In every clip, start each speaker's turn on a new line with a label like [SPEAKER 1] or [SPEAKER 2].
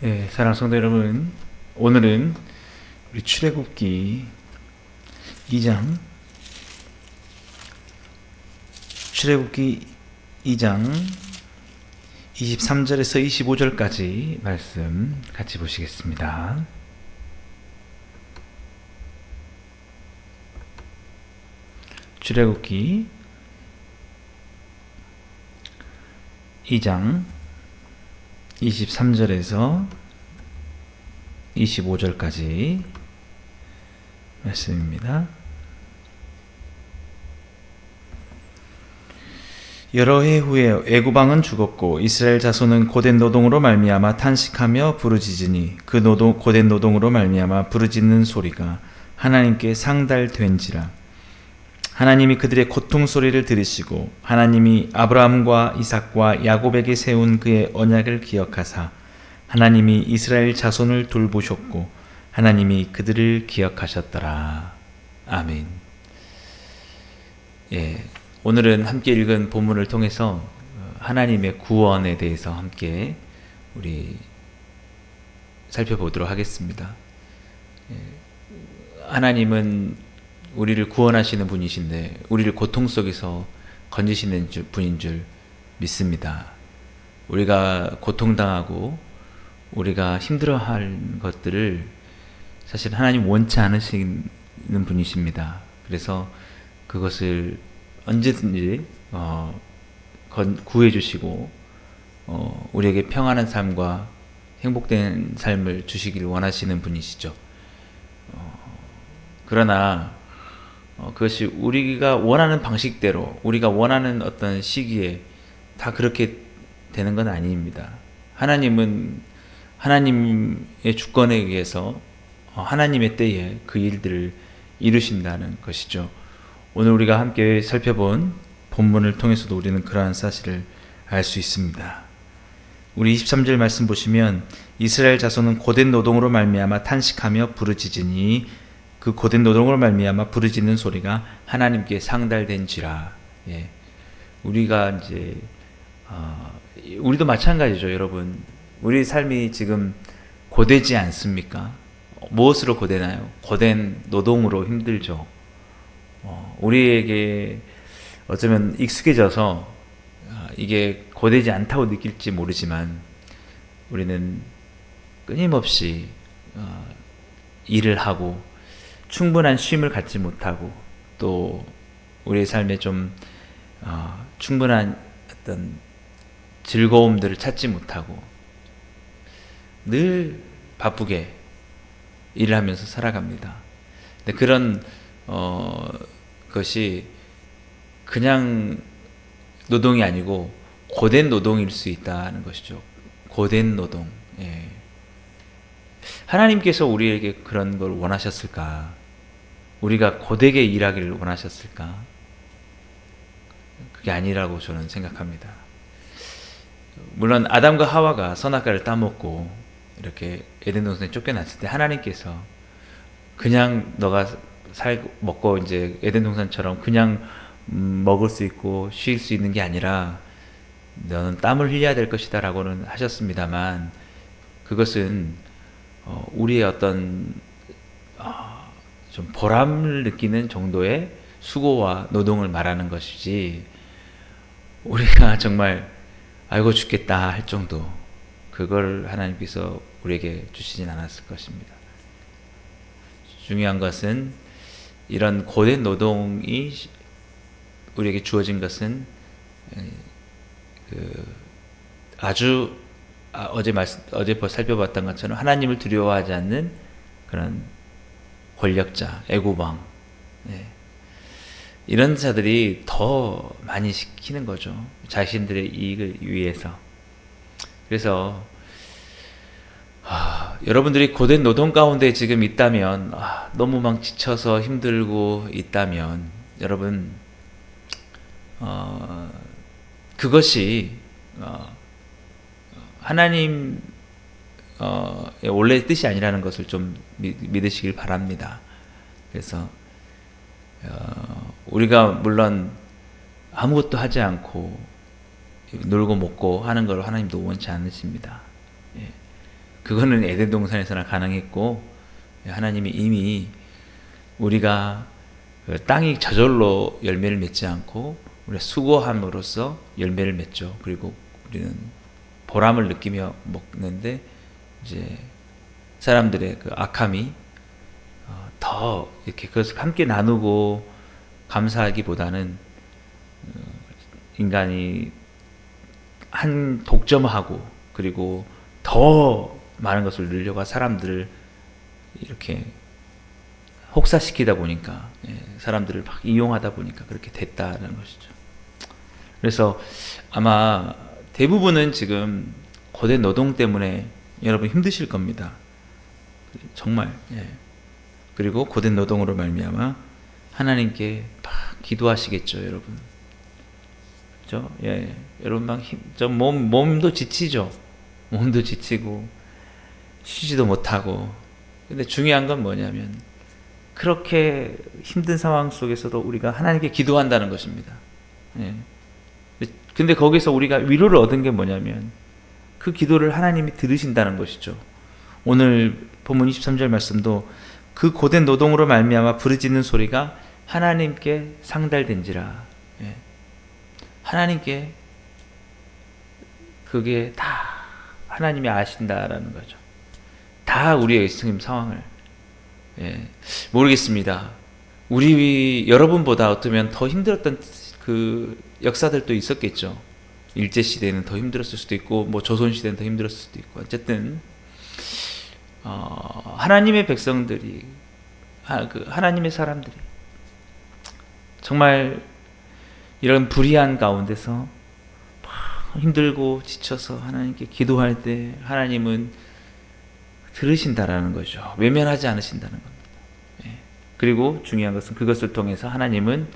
[SPEAKER 1] 사랑하는 성도 여러분, 오늘은 우리 출애굽기 2장 23절에서 25절까지 말씀 같이 보시겠습니다. 출애굽기 2장 23절에서 25절까지 말씀입니다. 여러 해 후에 애굽 왕은 죽었고 이스라엘 자손은 고된 노동으로 말미암아 탄식하며 부르짖으니 그 고된 노동으로 말미암아 부르짖는 소리가 하나님께 상달된지라. 하나님이 그들의 고통 소리를 들으시고 하나님이 아브라함과 이삭과 야곱에게 세운 그의 언약을 기억하사 하나님이 이스라엘 자손을 돌보셨고 하나님이 그들을 기억하셨더라. 아멘. 오늘은 함께 읽은 본문을 통해서 하나님의 구원에 대해서 함께 우리 살펴보도록 하겠습니다. 하나님은 우리를 구원하시는 분이신데 우리를 고통 속에서 건지시는 분인 줄 믿습니다. 우리가 고통당하고 우리가 힘들어할 것들을 사실 하나님 원치 않으시는 분이십니다. 그래서 그것을 언제든지 구해주시고 우리에게 평안한 삶과 행복된 삶을 주시길 원하시는 분이시죠. 그러나 그것이 우리가 원하는 방식대로 우리가 원하는 어떤 시기에 다 그렇게 되는 건 아닙니다. 하나님은 하나님의 주권에 의해서 하나님의 때에 그 일들을 이루신다는 것이죠. 오늘 우리가 함께 살펴본 본문을 통해서도 우리는 그러한 사실을 알 수 있습니다. 우리 23절 말씀 보시면 이스라엘 자손은 고된 노동으로 말미암아 탄식하며 부르짖으니 그 고된 노동으로 말미암아 부르짖는 소리가 하나님께 상달된지라. 우리가 이제 우리도 마찬가지죠, 여러분. 우리 삶이 지금 고되지 않습니까? 무엇으로 고되나요? 고된 노동으로 힘들죠. 우리에게 어쩌면 익숙해져서 이게 고되지 않다고 느낄지 모르지만 우리는 끊임없이 일을 하고 충분한 쉼을 갖지 못하고 또 우리의 삶에 좀 충분한 어떤 즐거움들을 찾지 못하고 늘 바쁘게 일을 하면서 살아갑니다. 근데 그런 것이 그냥 노동이 아니고 고된 노동일 수 있다는 것이죠. 고된 노동. 하나님께서 우리에게 그런 걸 원하셨을까? 우리가 고되게 일하기를 원하셨을까? 그게 아니라고 저는 생각합니다. 물론 아담과 하와가 선악과를 따먹고 이렇게 에덴 동산에 쫓겨났을 때 하나님께서 그냥 너가 먹고 이제 에덴 동산처럼 그냥 먹을 수 있고 쉴 수 있는 게 아니라 너는 땀을 흘려야 될 것이다 라고는 하셨습니다만 그것은 우리의 어떤 좀 보람을 느끼는 정도의 수고와 노동을 말하는 것이지 우리가 정말 아이고 죽겠다 할 정도 그걸 하나님께서 우리에게 주시진 않았을 것입니다. 중요한 것은 이런 고된 노동이 우리에게 주어진 것은 아주 어제 살펴봤던 것처럼 하나님을 두려워하지 않는 그런 권력자, 애굽 왕, 이런 자들이 더 많이 시키는 거죠. 자신들의 이익을 위해서. 그래서 여러분들이 고된 노동 가운데 지금 있다면 너무 막 지쳐서 힘들고 있다면 여러분 그것이 하나님 원래 뜻이 아니라는 것을 좀 믿으시길 바랍니다. 그래서 우리가 물론 아무것도 하지 않고 놀고 먹고 하는 걸 하나님도 원치 않으십니다. 그거는 에덴 동산에서나 가능했고, 하나님이 이미 우리가 그 땅이 저절로 열매를 맺지 않고 우리가 수고함으로써 열매를 맺죠. 그리고 우리는 보람을 느끼며 먹는데, 이제 사람들의 그 악함이 더 이렇게 그것을 함께 나누고 감사하기보다는 인간이 한 독점하고 그리고 더 많은 것을 늘려가 사람들을 이렇게 혹사시키다 보니까, 사람들을 막 이용하다 보니까 그렇게 됐다는 것이죠. 그래서 아마 대부분은 지금 고된 노동 때문에 여러분 힘드실 겁니다. 정말. 그리고 고된 노동으로 말미암아 하나님께 막 기도하시겠죠, 여러분. 그렇죠? 여러분 막 몸도 지치죠. 몸도 지치고 쉬지도 못하고. 근데 중요한 건 뭐냐면 그렇게 힘든 상황 속에서도 우리가 하나님께 기도한다는 것입니다. 근데 거기서 우리가 위로를 얻은 게 뭐냐면 그 기도를 하나님이 들으신다는 것이죠. 오늘 본문 23절 말씀도 그 고된 노동으로 말미암아 부르짖는 소리가 하나님께 상달된지라. 하나님께 그게 다 하나님이 아신다라는 거죠. 다 우리의 지금 상황을. 모르겠습니다. 여러분보다 어쩌면 더 힘들었던 그 역사들도 있었겠죠. 일제시대는 더 힘들었을 수도 있고, 조선시대는 더 힘들었을 수도 있고, 어쨌든, 하나님의 백성들이, 하나님의 사람들이, 정말 이런 불의한 가운데서 힘들고 지쳐서 하나님께 기도할 때 하나님은 들으신다라는 거죠. 외면하지 않으신다는 겁니다. 그리고 중요한 것은 그것을 통해서 하나님은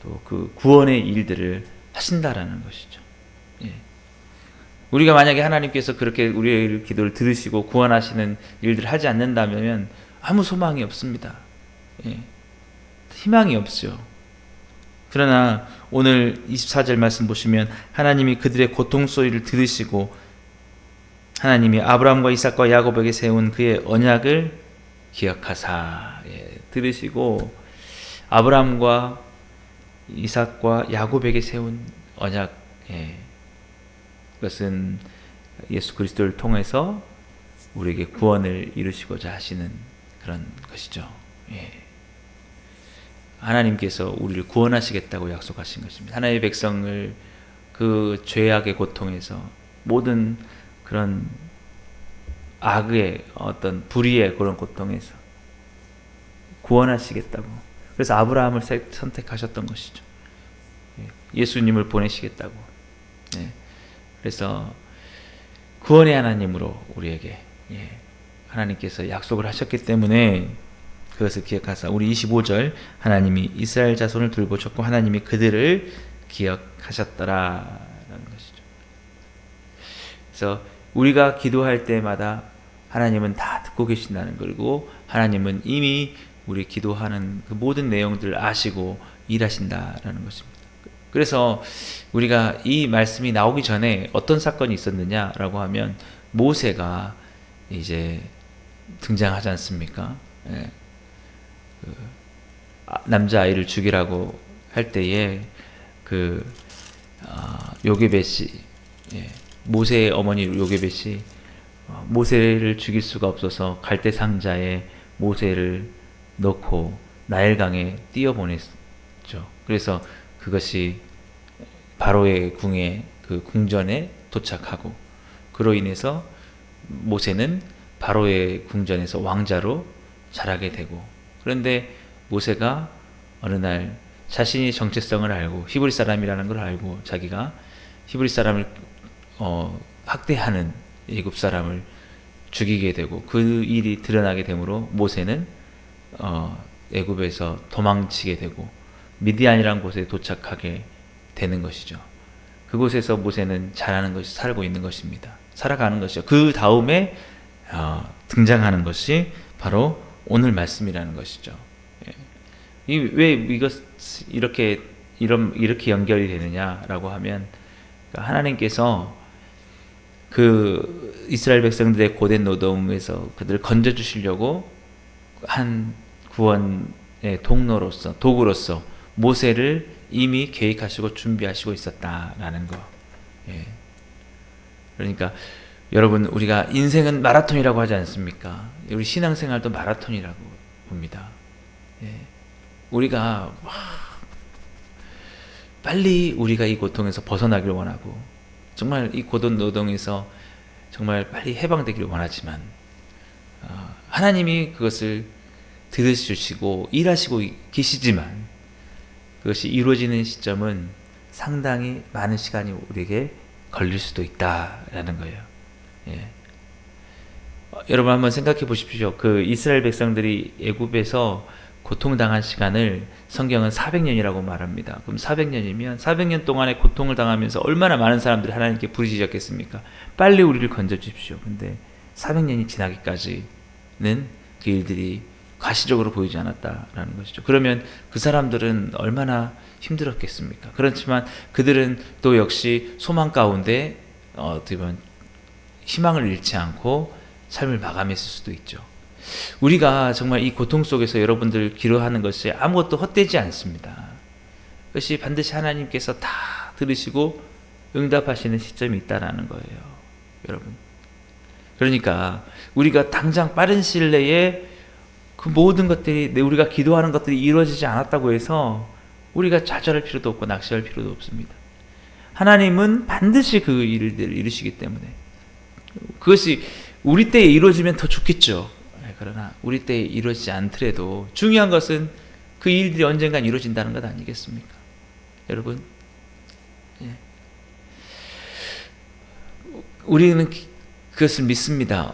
[SPEAKER 1] 또 그 구원의 일들을 하신다라는 것이죠. 우리가 만약에 하나님께서 그렇게 우리의 기도를 들으시고 구원하시는 일들을 하지 않는다면 아무 소망이 없습니다. 희망이 없죠. 그러나 오늘 24절 말씀 보시면 하나님이 그들의 고통 소리를 들으시고 하나님이 아브라함과 이삭과 야곱에게 세운 그의 언약을 기억하사. 들으시고 아브라함과 이삭과 야곱에게 세운 언약, 그것은 예수 그리스도를 통해서 우리에게 구원을 이루시고자 하시는 그런 것이죠. 하나님께서 우리를 구원하시겠다고 약속하신 것입니다. 하나님의 백성을 그 죄악의 고통에서, 모든 그런 악의 어떤 불의의 그런 고통에서 구원하시겠다고. 그래서 아브라함을 선택하셨던 것이죠. 예수님을 보내시겠다고. 그래서 구원의 하나님으로 우리에게 하나님께서 약속을 하셨기 때문에 그것을 기억하사 우리 25절 하나님이 이스라엘 자손을 돌보셨고 하나님이 그들을 기억하셨더라라는 것이죠. 그래서 우리가 기도할 때마다 하나님은 다 듣고 계신다는, 그리고 하나님은 이미 우리 기도하는 그 모든 내용들을 아시고 일하신다라는 것입니다. 그래서 우리가 이 말씀이 나오기 전에 어떤 사건이 있었느냐라고 하면 모세가 이제 등장하지 않습니까? 남자아이를 죽이라고 할 때에 요게벳이, 모세의 어머니 요게벳이 모세를 죽일 수가 없어서 갈대 상자에 모세를 넣고 나일강에 띄어보냈죠. 그래서 그것이 바로의 궁에, 그 궁전에 도착하고, 그로 인해서 모세는 바로의 궁전에서 왕자로 자라게 되고, 그런데 모세가 어느 날 자신이 정체성을 알고 히브리 사람이라는 걸 알고 자기가 히브리 사람을 학대하는 애굽 사람을 죽이게 되고, 그 일이 드러나게 되므로 모세는 애굽에서 도망치게 되고 미디안이라는 곳에 도착하게 되는 것이죠. 그곳에서 모세는 살고 있는 것입니다. 살아가는 것이죠. 그 다음에 등장하는 것이 바로 오늘 말씀이라는 것이죠. 왜 이렇게 연결이 되느냐라고 하면, 하나님께서 그 이스라엘 백성들의 고된 노동에서 그들을 건져 주시려고 한 구원의 통로로서, 도구로서 모세를 이미 계획하시고 준비하시고 있었다라는 거. 예. 그러니까 여러분, 우리가 인생은 마라톤이라고 하지 않습니까? 우리 신앙생활도 마라톤이라고 봅니다. 예. 우리가 빨리 우리가 이 고통에서 벗어나길 원하고, 정말 이 고된 노동에서 정말 빨리 해방되기를 원하지만, 하나님이 그것을 들으시고 일하시고 계시지만 그것이 이루어지는 시점은 상당히 많은 시간이 우리에게 걸릴 수도 있다라는 거예요. 예. 여러분 한번 생각해 보십시오. 그 이스라엘 백성들이 애굽에서 고통당한 시간을 성경은 400년이라고 말합니다. 그럼 400년이면 400년 동안의 고통을 당하면서 얼마나 많은 사람들이 하나님께 부르짖었겠습니까? 빨리 우리를 건져 주십시오. 근데 400년이 지나기까지는 그 일들이 가시적으로 보이지 않았다라는 것이죠. 그러면 그 사람들은 얼마나 힘들었겠습니까? 그렇지만 그들은 또 역시 소망 가운데 어떻게 보면 희망을 잃지 않고 삶을 마감했을 수도 있죠. 우리가 정말 이 고통 속에서 여러분들 기도하는 것이 아무것도 헛되지 않습니다. 그것이 반드시 하나님께서 다 들으시고 응답하시는 시점이 있다라는 거예요, 여러분. 그러니까 우리가 당장 빠른 시일 내에 그 모든 것들이, 우리가 기도하는 것들이 이루어지지 않았다고 해서 우리가 좌절할 필요도 없고 낙심할 필요도 없습니다. 하나님은 반드시 그 일들을 이루시기 때문에, 그것이 우리 때에 이루어지면 더 좋겠죠. 그러나 우리 때에 이루어지지 않더라도 중요한 것은 그 일들이 언젠간 이루어진다는 것 아니겠습니까? 여러분, 예. 우리는 그것을 믿습니다.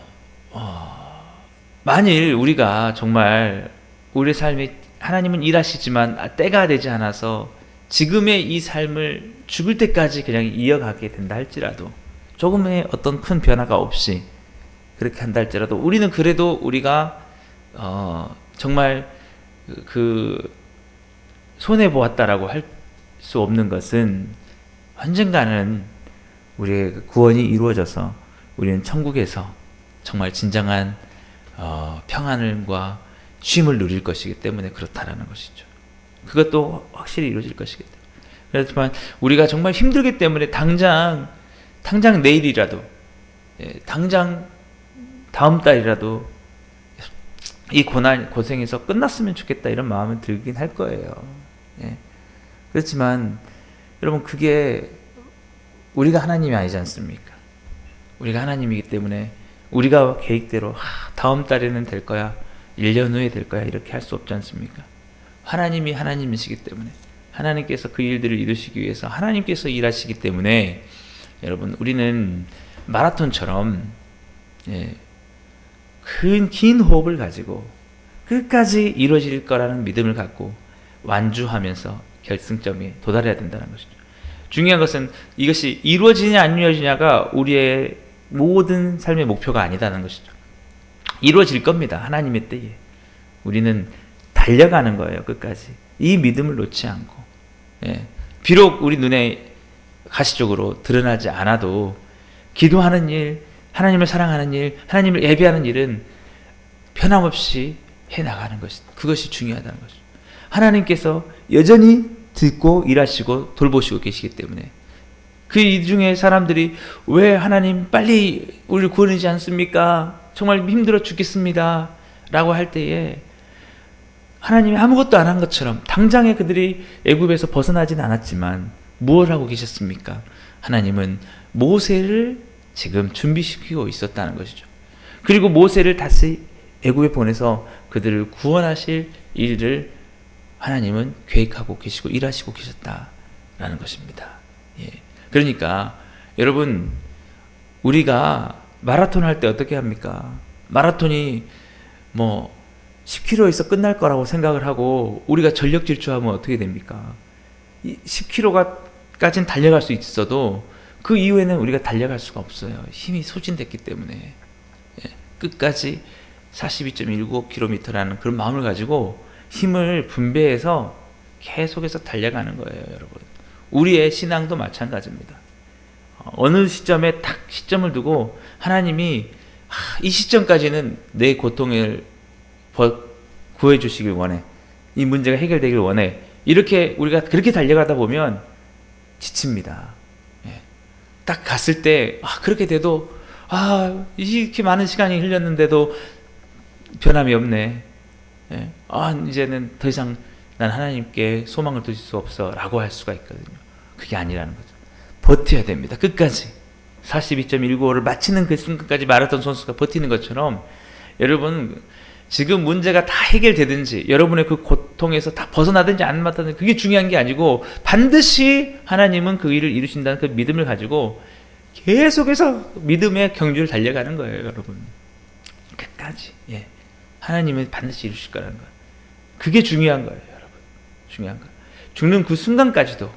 [SPEAKER 1] 만일 우리가 정말 우리의 삶이, 하나님은 일하시지만 때가 되지 않아서 지금의 이 삶을 죽을 때까지 그냥 이어가게 된다 할지라도, 조금의 어떤 큰 변화가 없이 그렇게 한다 할지라도, 우리는 그래도 우리가 정말 그 손해 보았다라고 할 수 없는 것은 언젠가는 우리의 구원이 이루어져서 우리는 천국에서 정말 진정한 평안과 쉼을 누릴 것이기 때문에 그렇다라는 것이죠. 그것도 확실히 이루어질 것이기 때문에. 그렇지만 우리가 정말 힘들기 때문에 당장 내일이라도, 당장 다음 달이라도 이 고생에서 끝났으면 좋겠다, 이런 마음은 들긴 할 거예요. 예. 그렇지만 여러분, 그게 우리가 하나님이 아니지 않습니까? 우리가 하나님이기 때문에 우리가 계획대로 다음 달에는 될 거야, 1년 후에 될 거야, 이렇게 할 수 없지 않습니까? 하나님이 하나님이시기 때문에, 하나님께서 그 일들을 이루시기 위해서 하나님께서 일하시기 때문에, 여러분, 우리는 마라톤처럼 긴 호흡을 가지고 끝까지 이루어질 거라는 믿음을 갖고 완주하면서 결승점에 도달해야 된다는 것이죠. 중요한 것은 이것이 이루어지냐 안 이루어지냐가 우리의 모든 삶의 목표가 아니다는 것이죠. 이루어질 겁니다, 하나님의 때에. 우리는 달려가는 거예요, 끝까지. 이 믿음을 놓지 않고. 비록 우리 눈에 가시적으로 드러나지 않아도 기도하는 일, 하나님을 사랑하는 일, 하나님을 예배하는 일은 변함없이 해나가는 것이, 그것이 중요하다는 것이죠. 하나님께서 여전히 듣고 일하시고 돌보시고 계시기 때문에, 그 이 중에 사람들이 왜 하나님 빨리 우리를 구원하지 않습니까? 정말 힘들어 죽겠습니다 라고 할 때에 하나님이 아무것도 안 한 것처럼, 당장에 그들이 애굽에서 벗어나지는 않았지만 무엇을 하고 계셨습니까? 하나님은 모세를 지금 준비시키고 있었다는 것이죠. 그리고 모세를 다시 애굽에 보내서 그들을 구원하실 일을 하나님은 계획하고 계시고 일하시고 계셨다라는 것입니다. 그러니까 여러분, 우리가 마라톤 할 때 어떻게 합니까? 마라톤이 10km에서 끝날 거라고 생각을 하고 우리가 전력 질주하면 어떻게 됩니까? 10km까지는 달려갈 수 있어도 그 이후에는 우리가 달려갈 수가 없어요. 힘이 소진됐기 때문에. 끝까지 42.19km라는 그런 마음을 가지고 힘을 분배해서 계속해서 달려가는 거예요, 여러분. 우리의 신앙도 마찬가지입니다. 어느 시점에 딱 시점을 두고 하나님이 이 시점까지는 내 고통을 구해 주시길 원해. 이 문제가 해결되길 원해. 이렇게 우리가 그렇게 달려가다 보면 지칩니다. 예. 딱 갔을 때 그렇게 돼도 이렇게 많은 시간이 흘렸는데도 변함이 없네. 예. 이제는 더 이상 난 하나님께 소망을 두실 수 없어 라고 할 수가 있거든요. 그게 아니라는 거죠. 버텨야 됩니다. 끝까지 42.195를 마치는 그 순간까지 마라톤 선수가 버티는 것처럼 여러분 지금 문제가 다 해결되든지 여러분의 그 고통에서 다 벗어나든지 안 맞든지 그게 중요한 게 아니고 반드시 하나님은 그 일을 이루신다는 그 믿음을 가지고 계속해서 믿음의 경주를 달려가는 거예요. 여러분 끝까지 하나님은 반드시 이루실 거라는 거예요. 그게 중요한 거예요. 여러분 중요한 거예요. 죽는 그 순간까지도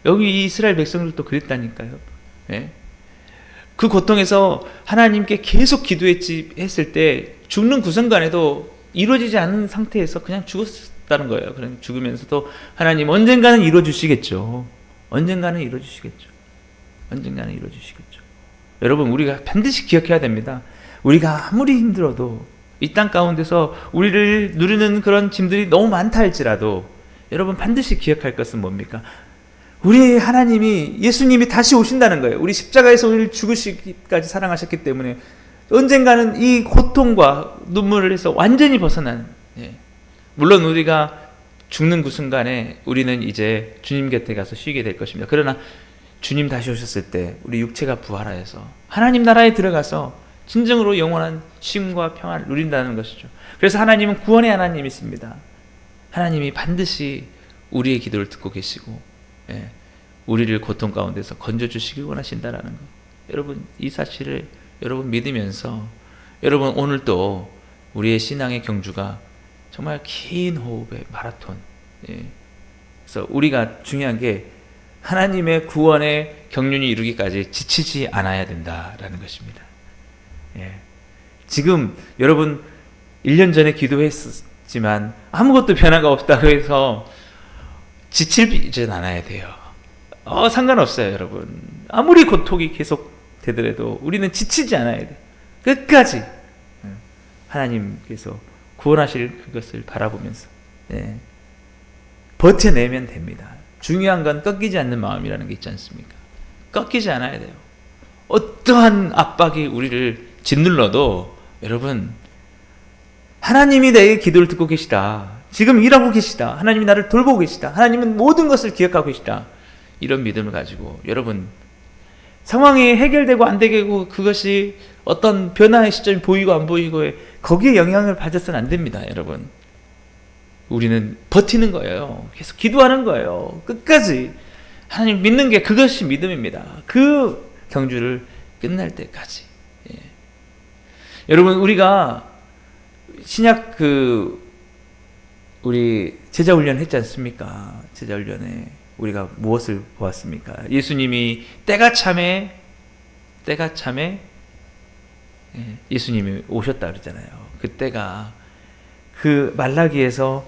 [SPEAKER 1] 여기 이스라엘 백성들도 그랬다니까요. 그 고통에서 하나님께 계속 했을 때 죽는 그 순간에도 이루어지지 않은 상태에서 그냥 죽었다는 거예요. 그럼 죽으면서도 하나님 언젠가는 이루어주시겠죠. 언젠가는 이루어주시겠죠. 여러분 우리가 반드시 기억해야 됩니다. 우리가 아무리 힘들어도 이 땅 가운데서 우리를 누르는 그런 짐들이 너무 많다 할지라도 여러분 반드시 기억할 것은 뭡니까? 우리 하나님이 예수님이 다시 오신다는 거예요. 우리 십자가에서 우리를 죽으시기까지 사랑하셨기 때문에 언젠가는 이 고통과 눈물을 해서 완전히 벗어나는 물론 우리가 죽는 그 순간에 우리는 이제 주님 곁에 가서 쉬게 될 것입니다. 그러나 주님 다시 오셨을 때 우리 육체가 부활하여서 하나님 나라에 들어가서 진정으로 영원한 쉼과 평안을 누린다는 것이죠. 그래서 하나님은 구원의 하나님이십니다. 하나님이 반드시 우리의 기도를 듣고 계시고 우리를 고통 가운데서 건져주시길 원하신다라는 것. 여러분 이 사실을 여러분 믿으면서 여러분 오늘도 우리의 신앙의 경주가 정말 긴 호흡의 마라톤. 그래서 우리가 중요한 게 하나님의 구원의 경륜이 이루기까지 지치지 않아야 된다라는 것입니다. 지금 여러분 1년 전에 기도했지만 아무것도 변화가 없다고 해서 지치지 않아야 돼요. 상관없어요, 여러분. 아무리 고통이 계속 되더라도 우리는 지치지 않아야 돼. 끝까지 하나님께서 구원하실 그것을 바라보면서 버텨내면 됩니다. 중요한 건 꺾이지 않는 마음이라는 게 있지 않습니까? 꺾이지 않아야 돼요. 어떠한 압박이 우리를 짓눌러도 여러분 하나님이 내 기도를 듣고 계시다. 지금 일하고 계시다. 하나님이 나를 돌보고 계시다. 하나님은 모든 것을 기억하고 계시다. 이런 믿음을 가지고 여러분 상황이 해결되고 안 되고 그것이 어떤 변화의 시점이 보이고 안 보이고 거기에 영향을 받아서는 안 됩니다. 여러분 우리는 버티는 거예요. 계속 기도하는 거예요. 끝까지 하나님 믿는 게 그것이 믿음입니다. 그 경주를 끝날 때까지. 여러분 우리가 신약 우리 제자훈련 했지 않습니까? 제자훈련에 우리가 무엇을 보았습니까? 예수님이 때가 참에 예수님이 오셨다 그러잖아요. 그때가 그 말라기에서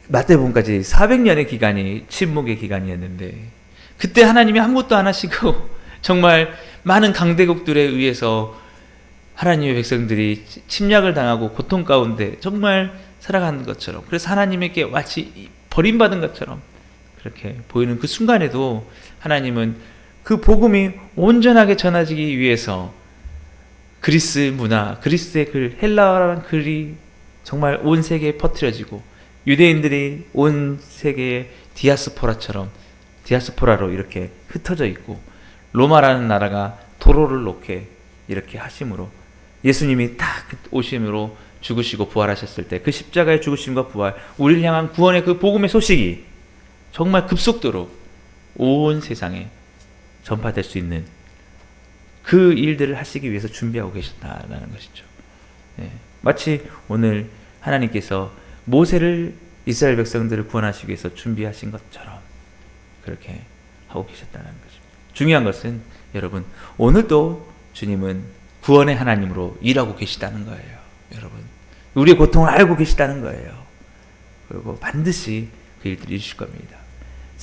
[SPEAKER 1] 마태복음까지 400년의 기간이 침묵의 기간이었는데 그때 하나님이 아무것도 안 하시고 정말 많은 강대국들에 의해서 하나님의 백성들이 침략을 당하고 고통 가운데 정말 살아가는 것처럼 그래서 하나님에게 마치 버림받은 것처럼 그렇게 보이는 그 순간에도 하나님은 그 복음이 온전하게 전해지기 위해서 그리스 문화, 그리스의 글, 헬라어라는 글이 정말 온 세계에 퍼뜨려지고 유대인들이 온 세계의 디아스포라로 이렇게 흩어져 있고 로마라는 나라가 도로를 놓게 이렇게 하심으로 예수님이 딱 오심으로 죽으시고 부활하셨을 때 그 십자가의 죽으심과 부활, 우리를 향한 구원의 그 복음의 소식이 정말 급속도로 온 세상에 전파될 수 있는 그 일들을 하시기 위해서 준비하고 계셨다라는 것이죠. 마치 오늘 하나님께서 모세를 이스라엘 백성들을 구원하시기 위해서 준비하신 것처럼 그렇게 하고 계셨다는 것입니다. 중요한 것은 여러분 오늘도 주님은 구원의 하나님으로 일하고 계시다는 거예요. 여러분 우리의 고통을 알고 계시다는 거예요. 그리고 반드시 그 일들을 이루실 겁니다.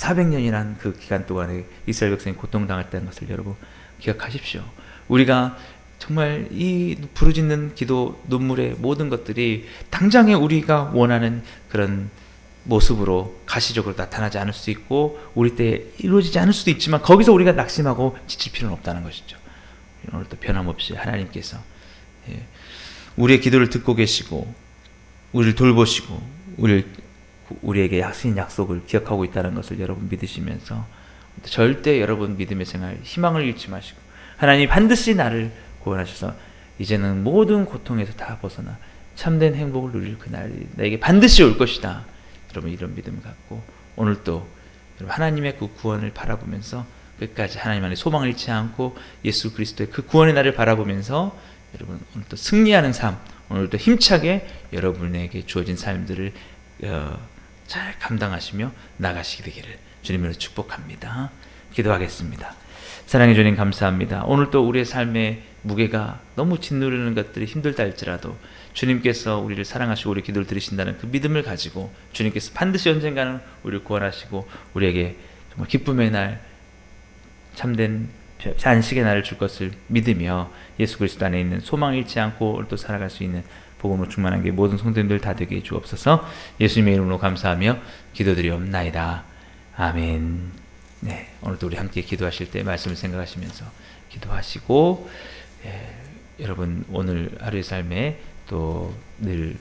[SPEAKER 1] 400년이라는 그 기간 동안에 이스라엘 백성이 고통당했다는 것을 여러분 기억하십시오. 우리가 정말 이 부르짖는 기도, 눈물의 모든 것들이 당장에 우리가 원하는 그런 모습으로 가시적으로 나타나지 않을 수 있고 우리 때에 이루어지지 않을 수도 있지만 거기서 우리가 낙심하고 지칠 필요는 없다는 것이죠. 오늘도 변함없이 하나님께서 우리의 기도를 듣고 계시고 우리를 돌보시고 우리에게 하신 약속을 기억하고 있다는 것을 여러분 믿으시면서 절대 여러분 믿음의 생활 희망을 잃지 마시고 하나님 반드시 나를 구원하셔서 이제는 모든 고통에서 다 벗어나 참된 행복을 누릴 그날이 나에게 반드시 올 것이다. 여러분 이런 믿음을 갖고 오늘도 하나님의 그 구원을 바라보면서 끝까지 하나님 안에 소망을 잃지 않고 예수 그리스도의 그 구원의 날을 바라보면서 여러분 오늘도 승리하는 삶, 오늘도 힘차게 여러분에게 주어진 삶들을 잘 감당하시며 나가시게 되기를 주님으로 축복합니다. 기도하겠습니다. 사랑해 주님 감사합니다. 오늘도 우리의 삶의 무게가 너무 짓누르는 것들이 힘들다 할지라도 주님께서 우리를 사랑하시고 우리 기도를 들으신다는 그 믿음을 가지고 주님께서 반드시 언젠가는 우리를 구원하시고 우리에게 정말 기쁨의 날, 참된 안식의 날을 줄 것을 믿으며 예수 그리스도 안에 있는 소망을 잃지 않고 오늘도 살아갈 수 있는 복음으로 충만한 게 모든 성도님들 다 되게 주옵소서. 예수님의 이름으로 감사하며 기도드리옵나이다. 아멘. 네, 오늘도 우리 함께 기도하실 때 말씀을 생각하시면서 기도하시고 여러분 오늘 하루의 삶에 또 늘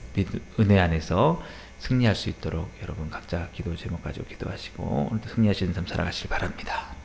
[SPEAKER 1] 은혜 안에서 승리할 수 있도록 여러분 각자 기도 제목 가지고 기도하시고 오늘도 승리하시는 삶 살아가시길 바랍니다.